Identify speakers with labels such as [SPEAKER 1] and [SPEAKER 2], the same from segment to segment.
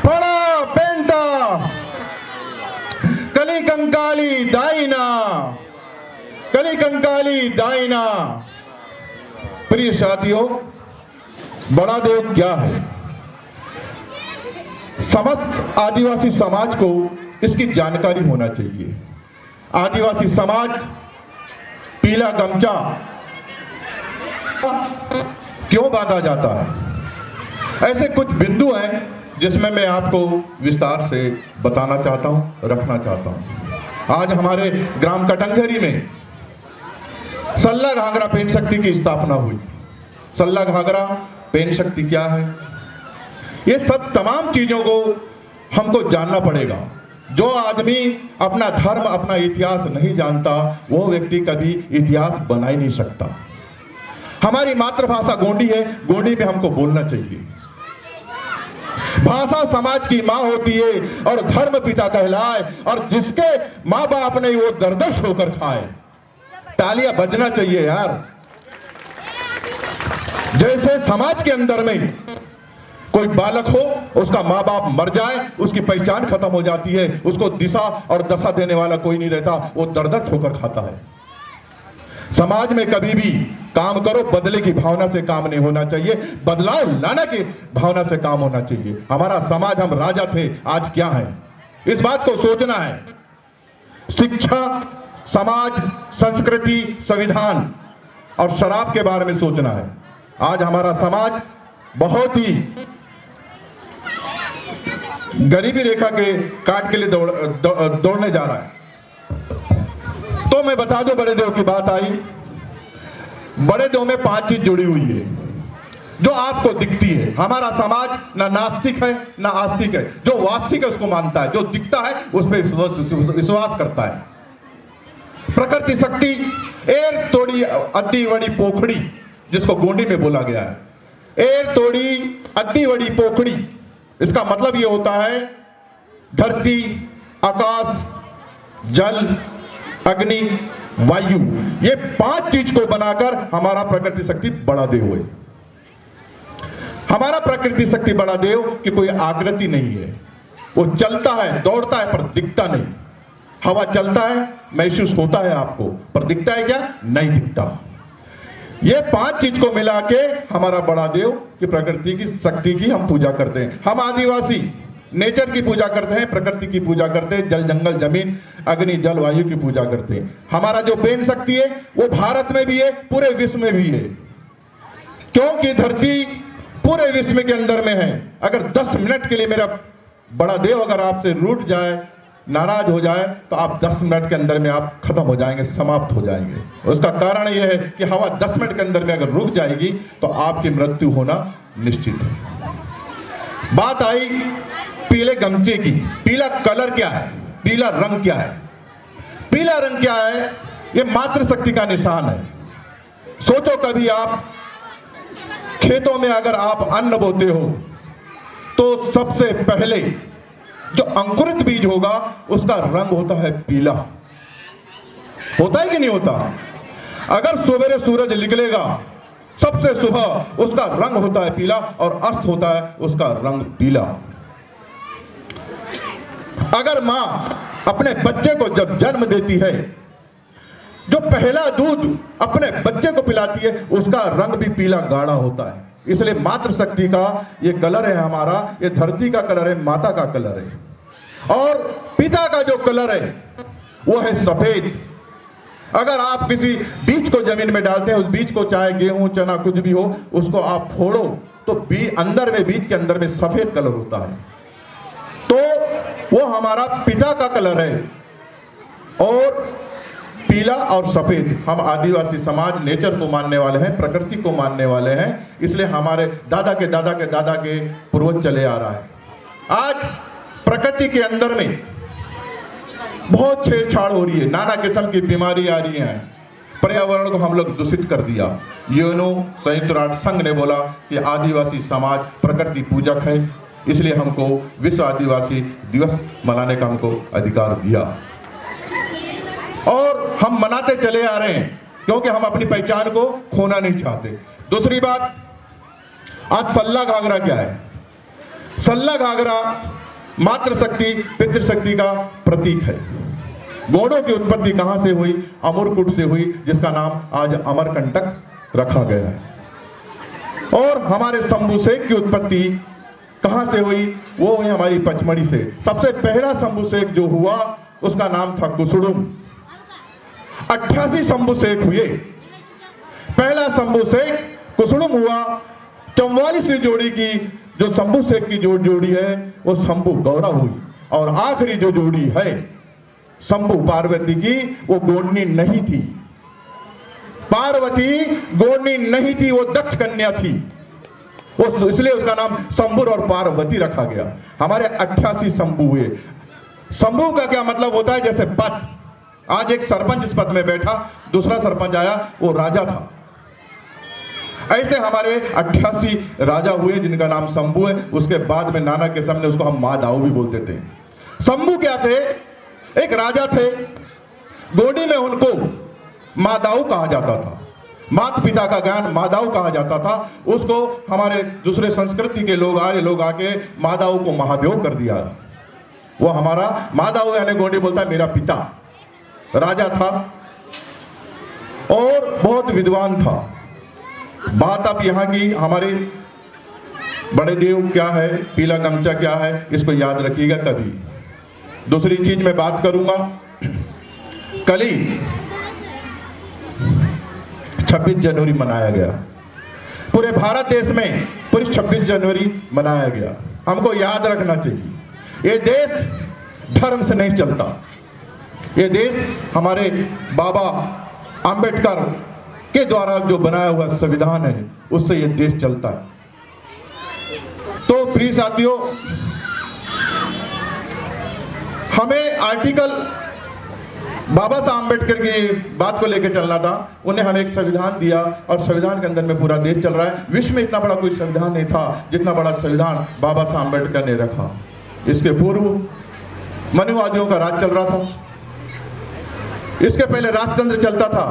[SPEAKER 1] पड़ा पेंटा कली कंकाली दाइना, कली कंकाली दाइना। प्रिय साथियों, बड़ा देव क्या है? समस्त आदिवासी समाज को इसकी जानकारी होना चाहिए। आदिवासी समाज पीला गमछा क्यों बांधा जाता है? ऐसे कुछ बिंदु हैं जिसमें मैं आपको विस्तार से बताना चाहता हूं, रखना चाहता हूं। आज हमारे ग्राम कटंगरी में सल्ला घाघरा पेन शक्ति की स्थापना हुई। सल्ला घाघरा पेन शक्ति क्या है? ये सब तमाम चीजों को हमको जानना पड़ेगा। जो आदमी अपना धर्म, अपना इतिहास नहीं जानता, वो व्यक्ति कभी इतिहास बना ही नहीं सकता। हमारी मातृभाषा गोंडी है, गोंडी में हमको बोलना चाहिए। भाषा समाज की माँ होती है और धर्म पिता कहलाए, और जिसके माँ बाप ने वो दरदश होकर खाए। तालियां बजना चाहिए यार। जैसे समाज के अंदर में कोई बालक हो, उसका माँ बाप मर जाए, उसकी पहचान खत्म हो जाती है, उसको दिशा और दशा देने वाला कोई नहीं रहता, वो दरदर होकर खाता है। समाज में कभी भी काम करो, बदले की भावना से काम नहीं होना चाहिए, बदलाव लाने की भावना से काम होना चाहिए। हमारा समाज, हम राजा थे, आज क्या है, इस बात को सोचना है। शिक्षा, समाज, संस्कृति, संविधान और शराब के बारे में सोचना है। आज हमारा समाज बहुत ही गरीबी रेखा के काट के लिए दौड़ने जा रहा है। तो मैं बता दूं, बड़े देव की बात आई। बड़े देव में 5 चीज जुड़ी हुई है जो आपको दिखती है। हमारा समाज ना नास्तिक है ना आस्तिक है। जो वास्तविक है उसको मानता है, जो दिखता है उस पर विश्वास करता है। प्रकृति शक्ति एर तोड़ी अद्दी वड़ी पोखड़ी, जिसको गोंडी में बोला गया है। एर तोड़ी अद्दी वड़ी पोखड़ी, इसका मतलब ये होता है धरती, आकाश, जल, अग्नि, वायु, ये 5 चीज को बनाकर हमारा प्रकृति शक्ति बड़ा देव है। हमारा प्रकृति शक्ति बड़ा देव की कोई आकृति नहीं है। वो चलता है, दौड़ता है, पर दिखता नहीं। हवा चलता है, महसूस होता है आपको, पर दिखता है क्या? नहीं दिखता। ये 5 चीज को मिला के हमारा बड़ा देव की प्रकृति की शक्ति की हम पूजा करते हैं। हम आदिवासी नेचर की पूजा करते हैं, प्रकृति की पूजा करते हैं, जल, जंगल, जमीन, अग्नि, जल, वायु की पूजा करते हैं। हमारा जो पेन शक्ति है वो भारत में भी है, पूरे विश्व में भी है, क्योंकि धरती पूरे विश्व के अंदर में है। अगर 10 मिनट के लिए मेरा बड़ा देव अगर आपसे रूठ जाए, नाराज हो जाए, तो आप 10 मिनट के अंदर में आप खत्म हो जाएंगे, समाप्त हो जाएंगे। उसका कारण यह है कि हवा 10 मिनट के अंदर में अगर रुक जाएगी तो आपकी मृत्यु होना निश्चित है। बात आई पीले गमछे की। पीला कलर क्या है? पीला रंग क्या है? पीला रंग क्या है? ये मातृशक्ति का निशान है। सोचो, कभी आप खेतों में अगर आप अन्न बोते हो तो सबसे पहले जो अंकुरित बीज होगा उसका रंग होता है पीला। होता है कि नहीं होता? अगर सवेरे सूरज निकलेगा, सबसे सुबह उसका रंग होता है पीला, और अस्त होता है उसका रंग पीला। अगर मां अपने बच्चे को जब जन्म देती है, जो पहला दूध अपने बच्चे को पिलाती है, उसका रंग भी पीला गाढ़ा होता है। इसलिए मातृशक्ति का ये कलर है हमारा, ये धरती का कलर है, माता का कलर है। और पिता का जो कलर है वो है सफेद। अगर आप किसी बीज को जमीन में डालते हैं, उस बीज को चाहे गेहूं, चना, कुछ भी हो, उसको आप फोड़ो तो अंदर में, बीज के अंदर में सफेद कलर होता है। तो वो हमारा पिता का कलर है। और पीला और सफेद, हम आदिवासी समाज नेचर को मानने वाले हैं, प्रकृति को मानने वाले हैं, इसलिए हमारे दादा के दादा के दादा के पूर्वज चले आ रहा है। आज प्रकृति के अंदर में बहुत छेड़छाड़ हो रही है, नाना किस्म की बीमारी आ रही है। पर्यावरण को हम लोग दूषित कर दिया। यूएनओ, संयुक्त राष्ट्र संघ ने बोला कि आदिवासी समाज प्रकृति पूजक है, इसलिए हमको विश्व आदिवासी दिवस मनाने का हमको अधिकार दिया, और हम मनाते चले आ रहे हैं क्योंकि हम अपनी पहचान को खोना नहीं चाहते। दूसरी बात, आज सल्ला घाघरा क्या है? सल्ला घाघरा मातृशक्ति पितृशक्ति का प्रतीक है। गौड़ों की उत्पत्ति कहां से हुई? अमरकूट से हुई, जिसका नाम आज अमरकंटक रखा गया है। और हमारे शंभुशेख की उत्पत्ति कहां से हुई? वो हुई हमारी पचमढ़ी से। सबसे पहला शंभुशेख जो हुआ उसका नाम था कुसुड़ुम। 88 शंभुशेख हुए। पहला शंभुशेख कुसुड़ुम हुआ। 44वीं जोड़ी की जो शंभुशेख की जोड़ी है वो शंभु गौरा हुई। और आखिरी जो जोड़ी है शंभु पार्वती की, वो गोडनी नहीं थी। पार्वती गोडनी नहीं थी, वो दक्ष कन्या थी। वो इसलिए उसका नाम शंभुर और पार्वती रखा गया। हमारे 88 शंभु हुए। शंभु का क्या मतलब होता है? जैसे पद। आज एक सरपंच इस पद में बैठा, दूसरा सरपंच आया, वो राजा था। ऐसे हमारे 88 राजा हुए जिनका नाम शंभु है। उसके बाद में नाना के सामने उसको हम मादाऊ भी बोलते थे। शंभु क्या थे? एक राजा थे। गोडी में उनको मादाऊ कहा जाता था। माता पिता का ज्ञान मादाऊ कहा जाता था। उसको हमारे दूसरे संस्कृति के लोग आके मादाऊ को महादेव कर दिया। वो हमारा मादाऊ यानी गोडी बोलता है मेरा पिता राजा था और बहुत विद्वान था। बात अब यहाँ की हमारे बड़े देव क्या है, पीला गमछा क्या है, इसको याद रखिएगा कभी। दूसरी चीज मैं बात करूंगा, कल ही 26 जनवरी मनाया गया। पूरे भारत देश में पूरी 26 जनवरी मनाया गया। हमको याद रखना चाहिए ये देश धर्म से नहीं चलता। ये देश हमारे बाबा अंबेडकर के द्वारा जो बनाया हुआ संविधान है उससे ये देश चलता है। तो प्रिय साथियों, हमें आर्टिकल बाबा साहब अम्बेडकर की बात को लेकर चलना था। उन्हें हमें एक संविधान दिया और संविधान के अंदर में पूरा देश चल रहा है। विश्व में इतना बड़ा कोई संविधान नहीं था जितना बड़ा संविधान बाबा साहब अम्बेडकर ने रखा। इसके पूर्व मनुवादियों का राज चल रहा था। इसके पहले राजतंत्र चलता था।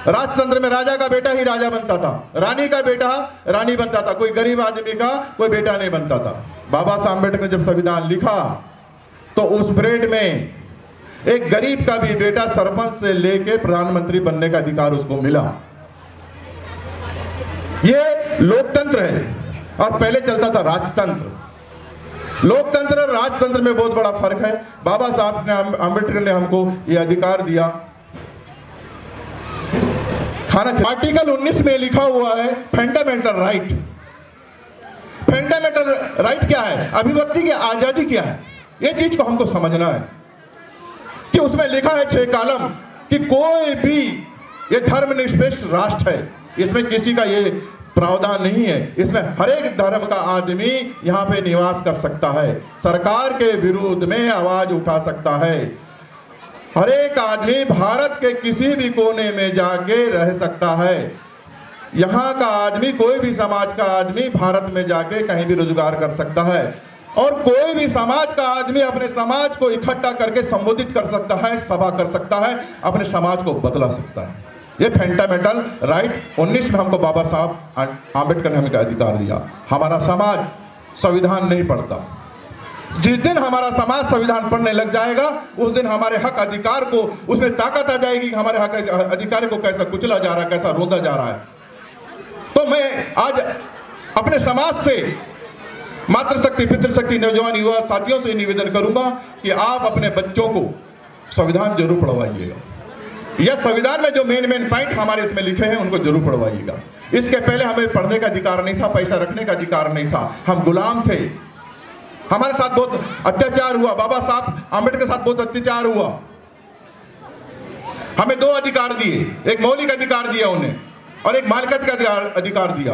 [SPEAKER 1] राजतंत्र में राजा का बेटा ही राजा बनता था, रानी का बेटा रानी बनता था, कोई गरीब आदमी का कोई बेटा नहीं बनता था। बाबा साहब अम्बेडकर ने जब संविधान लिखा तो उस परेड में एक गरीब का भी बेटा सरपंच से लेके प्रधानमंत्री बनने का अधिकार उसको मिला। ये लोकतंत्र है और पहले चलता था राजतंत्र। लोकतंत्र और राजतंत्र में बहुत बड़ा फर्क है। बाबा साहब ने अम्बेडकर ने हमको ये अधिकार दिया। आर्टिकल 19 में लिखा हुआ है फंडामेंटल राइट। फंडामेंटल राइट क्या है? अभिव्यक्ति की आजादी क्या है? ये चीज को हमको समझना है कि उसमें लिखा है 6 कॉलम कि कोई भी ये धर्मनिरपेक्ष राष्ट्र है। इसमें किसी का ये प्रावधान नहीं है। इसमें हर एक धर्म का आदमी यहाँ पे निवास कर सकता है, सरकार के विरुद्ध में आवाज उठा सकता है। हर एक आदमी भारत के किसी भी कोने में जाके रह सकता है। यहाँ का आदमी, कोई भी समाज का आदमी भारत में जाके कहीं भी रोजगार कर सकता है और कोई भी समाज का आदमी अपने समाज को इकट्ठा करके संबोधित कर सकता है, सभा कर सकता है, अपने समाज को बदला सकता है। ये फंडामेंटल राइट 19 में हमको बाबा साहब आम्बेडकर ने हमें अधिकार दिया। हमारा समाज संविधान नहीं पढ़ता। जिस दिन हमारा समाज संविधान पढ़ने लग जाएगा उस दिन हमारे हक अधिकार को उसमें ताकत आ जाएगी कि हमारे हक अधिकार को कैसा कुचला जा रहा है, कैसा रोंदा जा रहा है। तो मैं आज अपने समाज से, मातृशक्ति पितृशक्ति नौजवान युवा साथियों से निवेदन करूंगा कि आप अपने बच्चों को संविधान जरूर पढ़वाइएगा। यह संविधान में जो मेन पॉइंट हमारे इसमें लिखे हैं उनको जरूर पढ़वाइएगा। इसके पहले हमें पढ़ने का अधिकार नहीं था, पैसा रखने का अधिकार नहीं था, हम गुलाम थे। हमारे साथ बहुत अत्याचार हुआ। बाबा साहब आम्बेडकर के साथ बहुत अत्याचार हुआ। हमें 2 अधिकार दिए, एक मौलिक अधिकार दिया उन्हें और एक मालिकत का अधिकार दिया।